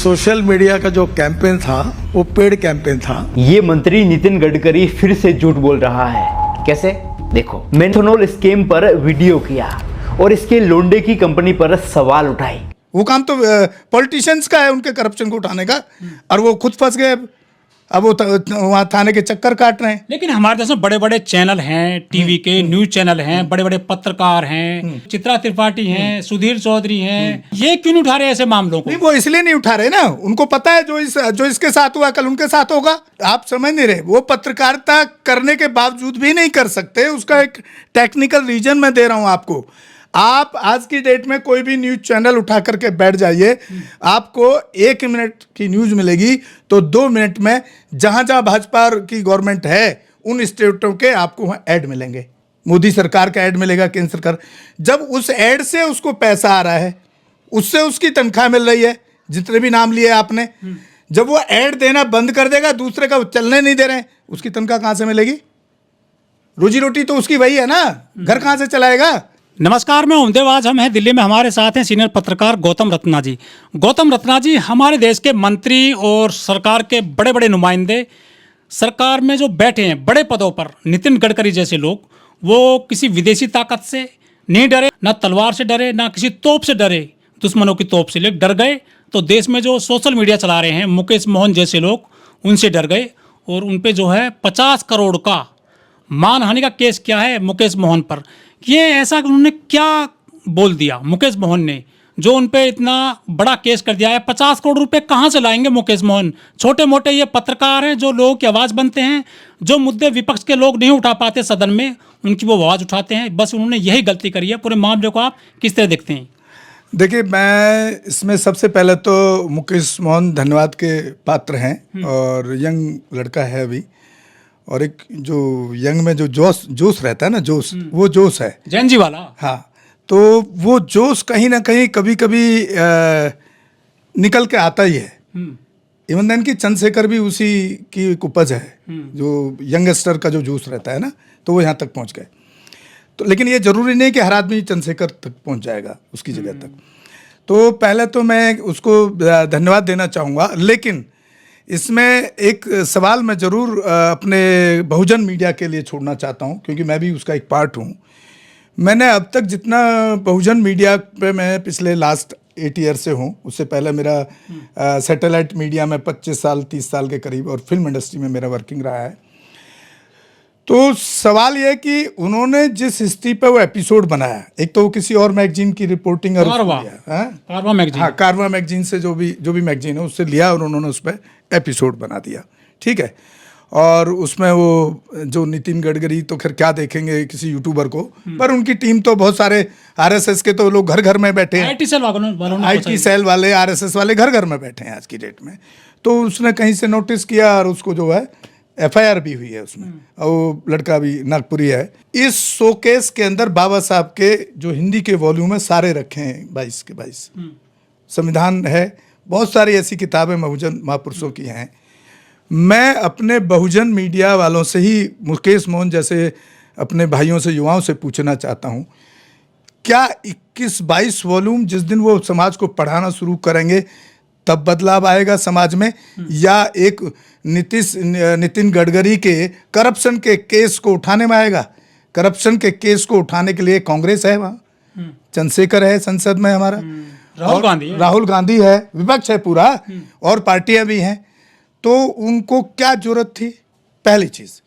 Social media का जो campaign था वो पेड कैंपेन था। ये मंत्री नितिन गडकरी फिर से झूठ बोल रहा है। कैसे? देखो, मेथनॉल स्कीम पर वीडियो किया और इसके लोंडे की कंपनी पर सवाल उठाए। वो काम तो पॉलिटिशियंस का है, उनके करप्शन को उठाने का, और वो खुद फंस गए। अब वो वहाँ थाने के चक्कर काट रहे हैं। लेकिन हमारे देश में बड़े बड़े चैनल हैं, टीवी के न्यूज चैनल हैं, बड़े बड़े पत्रकार हैं, चित्रा त्रिपाठी हैं, सुधीर चौधरी हैं, ये क्यों नहीं उठा रहे ऐसे मामलों को? नहीं, वो इसलिए नहीं उठा रहे ना, उनको पता है जो इसके साथ हुआ कल उनके साथ होगा। आप समझ नहीं रहे, वो पत्रकारिता करने के बावजूद भी नहीं कर सकते। उसका एक टेक्निकल रीजन मैं दे रहा हूं आपको। आप आज की डेट में कोई भी न्यूज चैनल उठा करके बैठ जाइए, आपको 1 मिनट की न्यूज मिलेगी तो 2 मिनट में जहां जहां भाजपा की गवर्नमेंट है उन स्टेटों के आपको वहां ऐड मिलेंगे। मोदी सरकार का ऐड मिलेगा, केंद्र सरकार। जब उस ऐड से उसको पैसा आ रहा है, उससे उसकी तनख्वाह मिल रही है, जितने भी नाम लिए आपने, जब वो ऐड देना बंद कर देगा, दूसरे का चलने नहीं दे रहे हैं, उसकी तनख्वाह कहां से मिलेगी? रोजी रोटी तो उसकी वही है ना, घर कहां से चलाएगा? नमस्कार, मैं ओमदेव। आज हम हैं दिल्ली में, हमारे साथ हैं सीनियर पत्रकार गौतम रत्ना जी। गौतम रत्ना जी, हमारे देश के मंत्री और सरकार के बड़े बड़े नुमाइंदे सरकार में जो बैठे हैं बड़े पदों पर, नितिन गडकरी जैसे लोग, वो किसी विदेशी ताकत से नहीं डरे, ना तलवार से डरे, ना किसी तोप से डरे, दुश्मनों की तोप से। लेकिन डर गए तो देश में जो सोशल मीडिया चला रहे हैं मुकेश मोहन जैसे लोग, उनसे डर गए और उन पे जो है 50 करोड़ का मानहानि का केस किया है मुकेश मोहन पर। ये ऐसा उन्होंने क्या बोल दिया मुकेश मोहन ने जो उन पे इतना बड़ा केस कर दिया है? 50 करोड़ रुपए कहाँ से लाएंगे मुकेश मोहन? छोटे मोटे ये पत्रकार हैं जो लोगों की आवाज़ बनते हैं, जो मुद्दे विपक्ष के लोग नहीं उठा पाते सदन में, उनकी वो आवाज़ उठाते हैं। बस उन्होंने यही गलती करी है। पूरे मामले को आप किस तरह देखते हैं? देखिए, मैं इसमें सबसे पहले तो मुकेश मोहन धन्यवाद के पात्र हैं, और यंग लड़का है अभी, और एक जो यंग में जो जोश रहता है ना, वो जोश है, जैन जी वाला। हाँ, तो वो जोश कहीं ना कहीं कभी कभी निकल के आता ही है। इवन देन की चंद्रशेखर भी उसी की एक उपज है, जो यंगस्टर का जो जोश रहता है ना, तो वो यहाँ तक पहुँच गए। तो लेकिन ये जरूरी नहीं कि हर आदमी चंद्रशेखर तक पहुँच जाएगा, उसकी जगह तक। तो पहले तो मैं उसको धन्यवाद देना चाहूँगा, लेकिन इसमें एक सवाल मैं जरूर अपने बहुजन मीडिया के लिए छोड़ना चाहता हूं, क्योंकि मैं भी उसका एक पार्ट हूं। मैंने अब तक जितना बहुजन मीडिया पे मैं पिछले लास्ट 8 ईयर से हूं, उससे पहले मेरा सैटेलाइट मीडिया में 25 साल 30 साल के करीब, और फिल्म इंडस्ट्री में मेरा वर्किंग रहा है। तो सवाल यह है कि उन्होंने जिस हिस्ट्री पे वो एपिसोड बनाया, एक तो वो किसी और मैगजीन की रिपोर्टिंग और कारवा मैगजीन से, जो भी मैगजीन है उससे लिया, और उन्होंने उस पर एपिसोड बना दिया, ठीक है। और उसमें वो जो नितिन गडकरी, तो खैर क्या देखेंगे किसी यूट्यूबर को, पर उनकी टीम तो बहुत सारे आरएसएस के तो लोग घर घर में बैठे हैं, आईटी सेल वाले, आरएसएस वाले घर घर में बैठे हैं आज की डेट में। तो उसने कहीं से नोटिस किया, और उसको जो है एफआईआर भी हुई है उसमें, और वो लड़का भी नागपुरी है। इस शोकेस के अंदर बाबा साहब के जो हिंदी के वॉल्यूम है सारे रखे हैं, 22 के 22। संविधान है, बहुत सारी ऐसी किताबें बहुजन महापुरुषों की हैं। मैं अपने बहुजन मीडिया वालों से ही, मुकेश मोहन जैसे अपने भाइयों से, युवाओं से पूछना चाहता हूँ, क्या 21-22 वॉल्यूम जिस दिन वो समाज को पढ़ाना शुरू करेंगे तब बदलाव आएगा समाज में, या एक नितिन गडकरी के करप्शन के केस को उठाने में आएगा? करप्शन के केस को उठाने के लिए कांग्रेस है, वहाँ चंद्रशेखर है संसद में हमारा, राहुल गांधी है, विपक्ष है पूरा, और पार्टियां भी हैं। तो उनको क्या जरूरत थी? पहली चीज,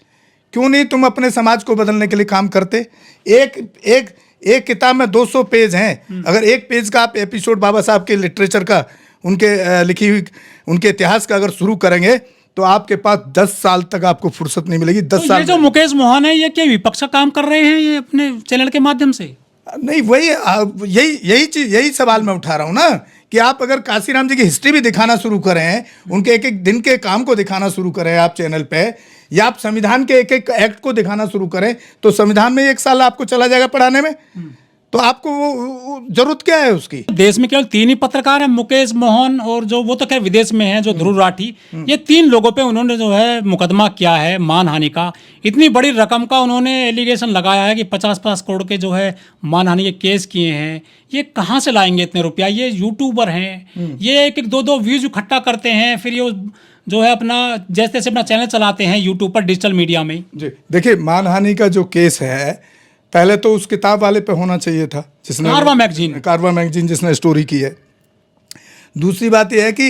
क्यों नहीं तुम अपने समाज को बदलने के लिए काम करते? एक किताब में 200 पेज हैं, अगर एक पेज का आप एपिसोड बाबा साहब के लिटरेचर का, उनके लिखी हुई, उनके इतिहास का अगर शुरू करेंगे तो आपके पास 10 साल तक आपको फुर्सत नहीं मिलेगी। 10 साल। ये जो मुकेश मोहन है, ये क्या विपक्ष का काम कर रहे हैं ये अपने चैनल के माध्यम से? नहीं, वही यही सवाल मैं उठा रहा हूं ना, कि आप अगर काशीराम जी की हिस्ट्री भी दिखाना शुरू करें, उनके एक एक दिन के काम को दिखाना शुरू करें आप चैनल पे, या आप संविधान के एक एक एक्ट को दिखाना शुरू करें, तो संविधान में 1 साल आपको चला जाएगा पढ़ाने में। तो आपको वो जरूरत क्या है उसकी? देश में केवल 3 ही पत्रकार हैं, मुकेश मोहन और जो वो तो खैर विदेश में हैं, जो ध्रुव राठी। ये 3 लोगों पे उन्होंने जो है मुकदमा किया है मानहानि का। इतनी बड़ी रकम का उन्होंने एलिगेशन लगाया है कि 50-50 करोड़ के जो है मानहानि के केस किए हैं। ये कहाँ से लाएंगे इतने रुपया? ये यूट्यूबर हैं, ये 1-1, 2-2 व्यूज इकट्ठा करते हैं, फिर ये जो है अपना जैसे तैसे अपना चैनल चलाते हैं यूट्यूब पर, डिजिटल मीडिया में। जी देखिए, मानहानि का जो केस है, पहले तो उस किताब वाले पे होना चाहिए था जिसने कारवा मैगजीन जिसने स्टोरी की है। दूसरी बात यह है कि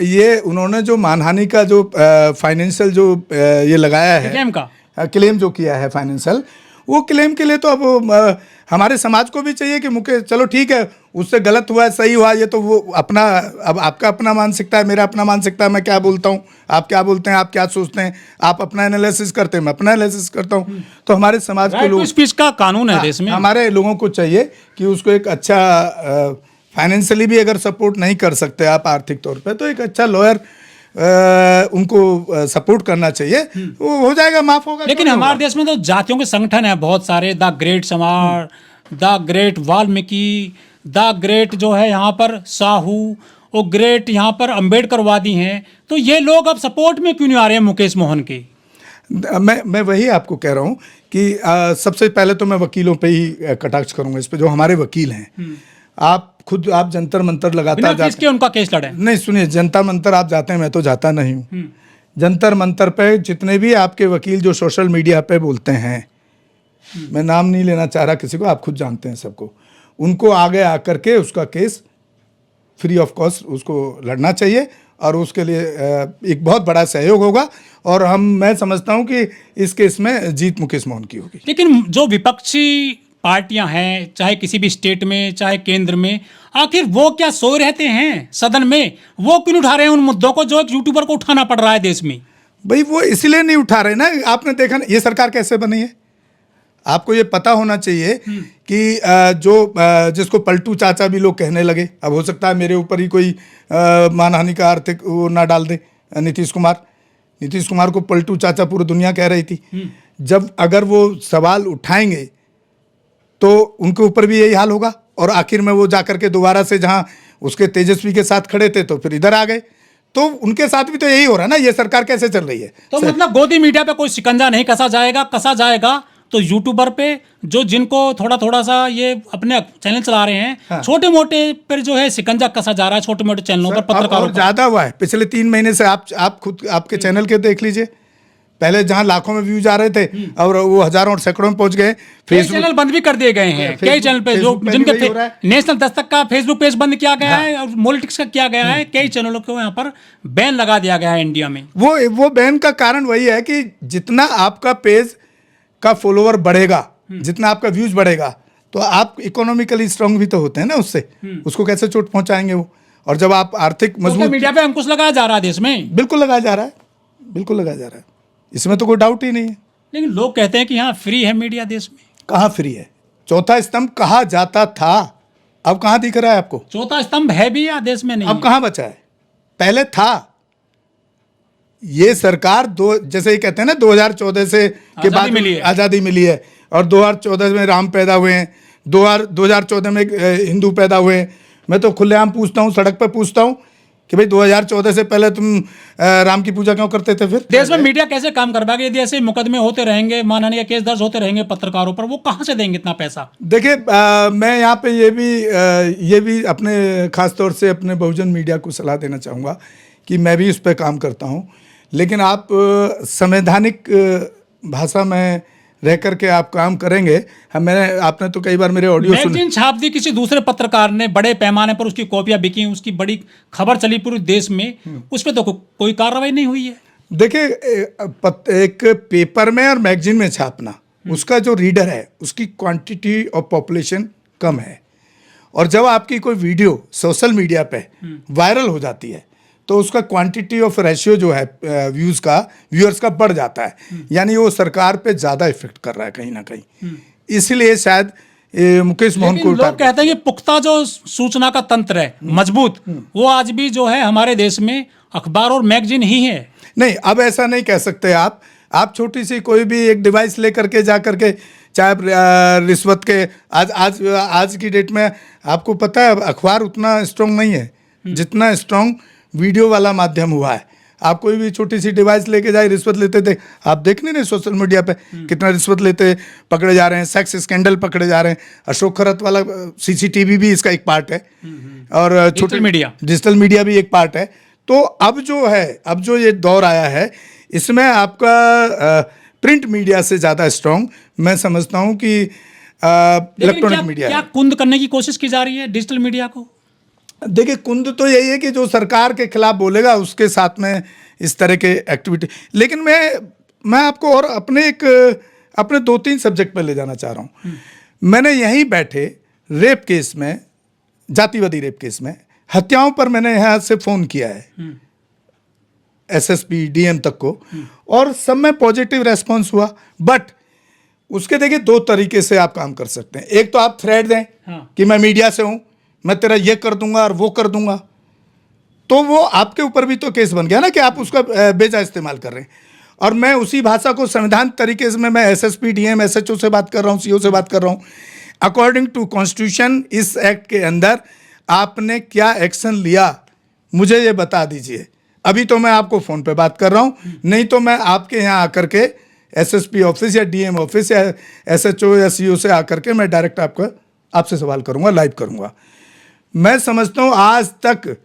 ये उन्होंने जो मानहानि का जो फाइनेंशियल जो ये लगाया है क्लेम जो किया है फाइनेंशियल, वो क्लेम के लिए तो अब हमारे समाज को भी चाहिए कि मुकेश, चलो ठीक है, उससे गलत हुआ है सही हुआ, ये तो वो अपना, अब आपका अपना मानसिकता है, मेरा अपना मानसिकता है, मैं क्या बोलता हूँ, आप क्या बोलते हैं, आप क्या सोचते हैं, आप अपना एनालिसिस करते हैं, मैं अपना एनालिसिस करता हूँ। तो हमारे समाज के लोग, स्पीच का कानून है देश में, हमारे लोगों को चाहिए कि उसको एक अच्छा फाइनेंशियली भी अगर सपोर्ट नहीं कर सकते आप आर्थिक तौर पे, तो एक अच्छा लॉयर उनको सपोर्ट करना चाहिए, वो हो जाएगा, माफ होगा। लेकिन हमारे देश में तो जातियों के संगठन है बहुत सारे, द ग्रेट समाज, the great Valmiki, the great जो है यहाँ पर साहू, और ग्रेट यहाँ पर अम्बेडकरवादी हैं। तो ये लोग अब सपोर्ट में क्यों नहीं आ रहे हैं मुकेश मोहन के? मैं वही आपको कह रहा हूँ कि सबसे पहले तो मैं वकीलों पे ही कटाक्ष करूंगा इस पे, जो हमारे वकील हैं। आप जंतर मंतर लगातार जाते हैं, उनका केस लड़े नहीं, सुनिए, जंतर मंतर आप जाते हैं, मैं तो जाता नहीं हूँ। जंतर मंतर पे जितने भी आपके वकील जो सोशल मीडिया पे बोलते हैं, मैं नाम नहीं लेना चाह रहा किसी को, आप खुद जानते हैं सबको, उनको आगे आकर के उसका केस फ्री ऑफ कॉस्ट उसको लड़ना चाहिए, और उसके लिए एक बहुत बड़ा सहयोग होगा, और मैं समझता हूं कि इस केस में जीत मुकेश मोहन की होगी। लेकिन जो विपक्षी पार्टियां हैं, चाहे किसी भी स्टेट में चाहे केंद्र में, आखिर वो क्या सोए रहते हैं सदन में? वो क्यों उठा रहे हैं उन मुद्दों को जो एक यूट्यूबर को उठाना पड़ रहा है देश में? भाई वो इसलिए नहीं उठा रहे ना, आपने देखा ना ये सरकार कैसे बनी है, आपको ये पता होना चाहिए कि जिसको पलटू चाचा भी लोग कहने लगे, अब हो सकता है मेरे ऊपर ही कोई मानहानि का आर्थिक वो ना डाल दे, नीतीश कुमार को पलटू चाचा पूरी दुनिया कह रही थी। जब अगर वो सवाल उठाएंगे तो उनके ऊपर भी यही हाल होगा, और आखिर में वो जाकर के दोबारा से जहाँ उसके तेजस्वी के साथ खड़े थे तो फिर इधर आ गए, तो उनके साथ भी तो यही हो रहा है ना। ये सरकार कैसे चल रही है? तो मतलब गोदी मीडिया पे कोई शिकंजा नहीं कसा जाएगा तो यूट्यूबर पे जो जिनको थोड़ा सा ये अपने चैनल चला रहे हैं, हाँ। छोटे मोटे पर जो है शिकंजा कसा जा रहा है, छोटे मोटे चैनलों पर, पत्रकारों पर ज्यादा हुआ है पिछले 3 महीने से। आप खुद आपके चैनल के देख लीजिए, पहले जहां लाखों में व्यूज आ रहे थे और वो हजारों और सैकड़ों में पहुंच गए। फेसबुक चैनल बंद भी कर दिए गए हैं, कई चैनल पे जो जिनके नेशनल दस्तक का फेसबुक पेज बंद किया गया है, और पॉलिटिक्स का किया गया है, कई चैनलों को यहाँ पर बैन लगा दिया गया है इंडिया में। वो बैन का कारण वही है कि जितना आपका पेज का फॉलोवर बढ़ेगा, जितना आपका व्यूज बढ़ेगा, तो आप इकोनॉमिकली स्ट्रांग भी तो होते हैं ना उससे, उसको कैसे चोट पहुंचाएंगे वो? और जब आप आर्थिक मजबूत, मीडिया पे अंकुश लगाया जा रहा है देश में, बिल्कुल लगाया जा रहा है, इसमें तो कोई डाउट ही नहीं है। लेकिन लोग कहते हैं कि यहाँ फ्री है मीडिया देश में। कहाँ फ्री है? चौथा स्तंभ कहा जाता था, अब कहाँ दिख रहा है आपको? चौथा स्तंभ है भी या देश में नहीं? अब कहाँ बचा है? पहले था। ये सरकार जैसे ही कहते हैं ना 2014 से के बाद आज़ादी मिली है, और 2014 में राम पैदा हुए हैं, 2014 में हिंदू पैदा हुए हैं। मैं तो खुलेआम पूछता हूँ, सड़क पर पूछता हूँ कि भाई 2014 से पहले तुम राम की पूजा क्यों करते थे? फिर देश में मीडिया कैसे काम कर पाएगी यदि ऐसे मुकदमे होते रहेंगे, मानहानि के केस दर्ज होते रहेंगे पत्रकारों पर? वो कहाँ से देंगे इतना पैसा? देखिए, मैं यहाँ पे ये भी अपने खास तौर से अपने बहुजन मीडिया को सलाह देना चाहूँगा कि मैं भी उस पर काम करता हूँ, लेकिन आप संवैधानिक भाषा में रह करके आप काम करेंगे। आपने तो कई बार मेरे ऑडियो सुने, छाप दी किसी दूसरे पत्रकार ने, बड़े पैमाने पर उसकी कॉपियां बिकी, उसकी बड़ी खबर चली पूरे देश में, उस पर तो कोई कार्रवाई नहीं हुई है। देखिए, एक पेपर में और मैगजीन में छापना, उसका जो रीडर है उसकी क्वांटिटी ऑफ पॉपुलेशन कम है, और जब आपकी कोई वीडियो सोशल मीडिया पे वायरल हो जाती है तो उसका क्वांटिटी ऑफ रेशियो जो है व्यूअर्स का बढ़ जाता है, यानी वो सरकार पे ज़्यादा इफेक्ट कर रहा है कहीं ना कहीं। इसलिए शायद मुकेश मोहन को लोग कहते हैं कि पुख्ता जो सूचना का तंत्र है मजबूत, वो आज भी जो है हमारे देश में अखबार और मैगजीन ही है। नहीं, अब ऐसा नहीं कह सकते आप छोटी सी कोई भी एक डिवाइस लेकर के जा करके चाहे रिश्वत के आज की डेट में आपको पता है अखबार उतना स्ट्रांग नहीं है जितना स्ट्रांग वीडियो वाला माध्यम हुआ है। आप कोई भी छोटी सी डिवाइस लेके जाए रिश्वत लेते थे, आप देख नहीं रहे सोशल मीडिया पे कितना रिश्वत लेते पकड़े जा रहे हैं, सेक्स स्कैंडल पकड़े जा रहे हैं। अशोक खरत वाला सीसीटीवी भी इसका एक पार्ट है और छोटे डिजिटल मीडिया भी एक पार्ट है। तो अब जो ये दौर आया है इसमें आपका प्रिंट मीडिया से ज़्यादा स्ट्रांग मैं समझता हूँ कि इलेक्ट्रॉनिक मीडिया क्या कुंद करने की कोशिश की जा रही है डिजिटल मीडिया को? देखिए कुंद तो यही है कि जो सरकार के खिलाफ बोलेगा उसके साथ में इस तरह के एक्टिविटी। लेकिन मैं आपको और अपने 2-3 सब्जेक्ट पे ले जाना चाह रहा हूँ। मैंने यहीं बैठे रेप केस में, जातिवादी रेप केस में, हत्याओं पर मैंने यहाँ से फ़ोन किया है एसएसपी डीएम तक को और सब में पॉजिटिव रेस्पॉन्स हुआ। बट उसके देखिए 2 तरीके से आप काम कर सकते हैं। एक तो आप थ्रेट दें कि मैं मीडिया से हूँ, मैं तेरा ये कर दूंगा और वो कर दूंगा, तो वो आपके ऊपर भी तो केस बन गया ना कि आप उसका बेजा इस्तेमाल कर रहे हैं। और मैं उसी भाषा को संविधान तरीके से मैं एसएसपी डीएम एसएचओ से बात कर रहा हूँ, सीओ से बात कर रहा हूँ। अकॉर्डिंग टू कॉन्स्टिट्यूशन इस एक्ट के अंदर आपने क्या एक्शन लिया मुझे ये बता दीजिए। अभी तो मैं आपको फ़ोन पे बात कर रहा हूँ, नहीं तो मैं आपके यहाँ आकर के एसएसपी ऑफिस या डीएम ऑफिस या एसएचओ या सीओ से आकर के मैं डायरेक्ट आपसे सवाल करूँगा, लाइव करूँगा। मैं समझता हूँ आज तक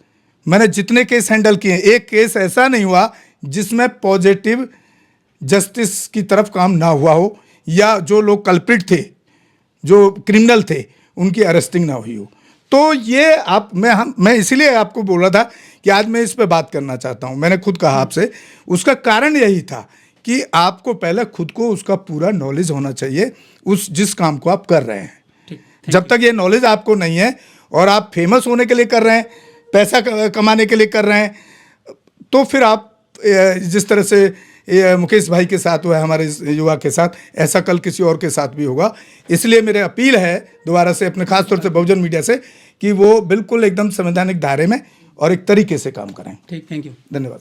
मैंने जितने केस हैंडल किए एक केस ऐसा नहीं हुआ जिसमें पॉजिटिव जस्टिस की तरफ काम ना हुआ हो या जो लोग कल्प्रिट थे, जो क्रिमिनल थे, उनकी अरेस्टिंग ना हुई हो। तो ये मैं इसीलिए आपको बोला था कि आज मैं इस पे बात करना चाहता हूँ। मैंने खुद कहा आपसे, उसका कारण यही था कि आपको पहले खुद को उसका पूरा नॉलेज होना चाहिए जिस काम को आप कर रहे हैं। जब तक ये नॉलेज आपको नहीं है और आप फेमस होने के लिए कर रहे हैं, पैसा कमाने के लिए कर रहे हैं, तो फिर आप जिस तरह से मुकेश भाई के साथ हुआ है हमारे युवा के साथ, ऐसा कल किसी और के साथ भी होगा। इसलिए मेरे अपील है दोबारा से अपने खास तौर से बहुजन मीडिया से कि वो बिल्कुल एकदम संवैधानिक दायरे में और एक तरीके से काम करें। ठीक, थैंक यू, धन्यवाद।